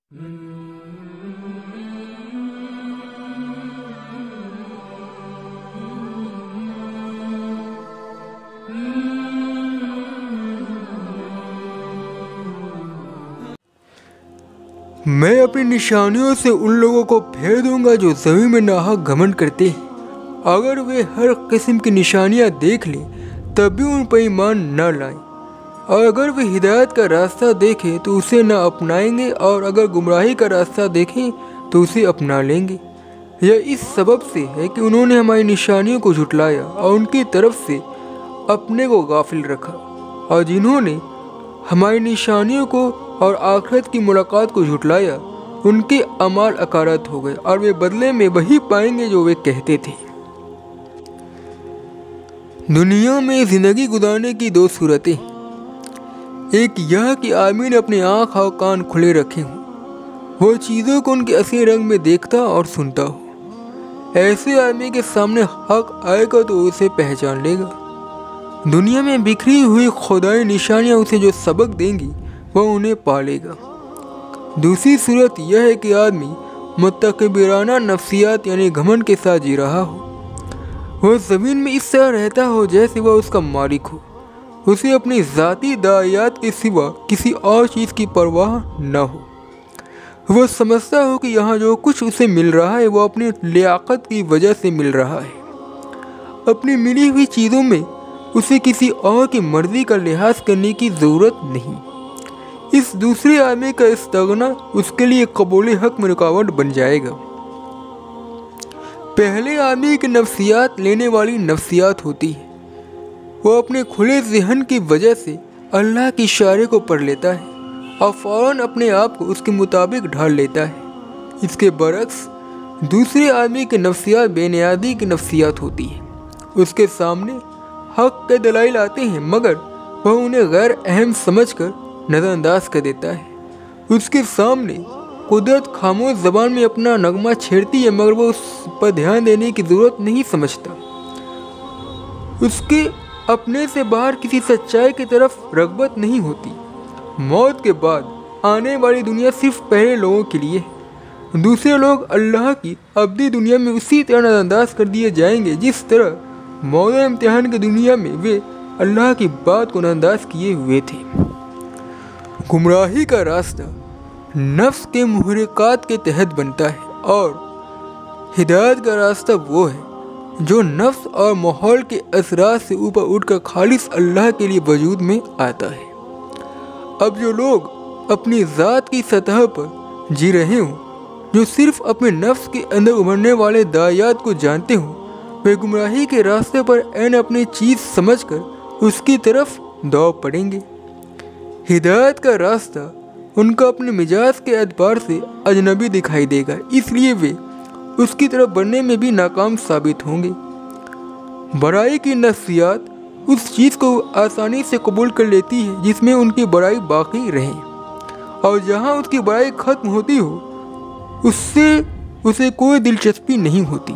मैं अपनी निशानियों से उन लोगों को फेर दूंगा जो ज़मीन में नाहक घमंड करते हैं। अगर वे हर किस्म की निशानियां देख लें तब भी उन पर ईमान न लाएं, और अगर वे हिदायत का रास्ता देखें तो उसे न अपनाएंगे, और अगर गुमराही का रास्ता देखें तो उसे अपना लेंगे। यह इस सबब से है कि उन्होंने हमारी निशानियों को झुटलाया और उनकी तरफ से अपने को गाफिल रखा, और जिन्होंने हमारी निशानियों को और आखिरत की मुलाकात को झुटलाया उनके अमाल अकारत हो गए, और वे बदले में वही पाएंगे जो वे कहते थे। दुनिया में ज़िंदगी गुजारने की दो सूरतें, एक यह कि आदमी ने अपने आँख और कान खुले रखे हों, वो चीज़ों को उनके असली रंग में देखता और सुनता हो। ऐसे आदमी के सामने हक आएगा तो उसे पहचान लेगा। दुनिया में बिखरी हुई खुदाई निशानियाँ उसे जो सबक देंगी वह उन्हें पालेगा। दूसरी सूरत यह है कि आदमी मुतकब्बिराना नफ्सियात यानी घमंड के साथ जी रहा हो। वह ज़मीन में इस तरह रहता हो जैसे वह उसका मालिक हो, उसे अपनी ज़ाती दायात के सिवा किसी और चीज़ की परवाह न हो। वह समझता हो कि यहाँ जो कुछ उसे मिल रहा है वह अपनी लियाकत की वजह से मिल रहा है। अपनी मिली हुई चीज़ों में उसे किसी और की मर्ज़ी का लिहाज करने की ज़रूरत नहीं। इस दूसरे आदमी का इस्तिग़ना उसके लिए कबूल हक में रुकावट बन जाएगा। पहले आदमी की नफ्सियात लेने वाली नफ्सियात होती है। वह अपने खुले ज़हन की वजह से अल्लाह के इशारे को पढ़ लेता है और फ़ौरन अपने आप को उसके मुताबिक ढाल लेता है। इसके बरक्स दूसरे आदमी की नफ्सियात बेनियादी की नफ्सियात होती है। उसके सामने हक के दलाइल आते हैं मगर वह उन्हें गैर अहम समझकर नज़रअंदाज कर देता है। उसके सामने कुदरत खामोश ज़बान में अपना नगमा छेड़ती है मगर वो उस पर ध्यान देने की ज़रूरत नहीं समझता। उसके अपने से बाहर किसी सच्चाई की तरफ रग़बत नहीं होती। मौत के बाद आने वाली दुनिया सिर्फ पहले लोगों के लिए है। दूसरे लोग अल्लाह की अब्दी दुनिया में उसी तरह नज़रअंदाज कर दिए जाएंगे जिस तरह मौला इम्तिहान की दुनिया में वे अल्लाह की बात को नज़रअंदाज किए हुए थे। गुमराही का रास्ता नफ्स के मुहर्रिकात के तहत बनता है और हिदायत का रास्ता वो है जो नफ्स और माहौल के असरात से ऊपर उठकर खालिस अल्लाह के लिए वजूद में आता है। अब जो लोग अपनी ज़ात की सतह पर जी रहे हों, जो सिर्फ अपने नफ्स के अंदर उभरने वाले दायात को जानते हों, वे गुमराही के रास्ते पर ऐन अपनी चीज़ समझकर उसकी तरफ दौड़ पड़ेंगे। हिदायत का रास्ता उनको अपने मिजाज के एतबार से अजनबी दिखाई देगा, इसलिए वे उसकी तरफ बढ़ने में भी नाकाम साबित होंगे। बुराई की नफ्सियात उस चीज़ को आसानी से कबूल कर लेती है जिसमें उनकी बुराई बाकी रहे, और जहाँ उसकी बुराई खत्म होती हो उससे उसे कोई दिलचस्पी नहीं होती।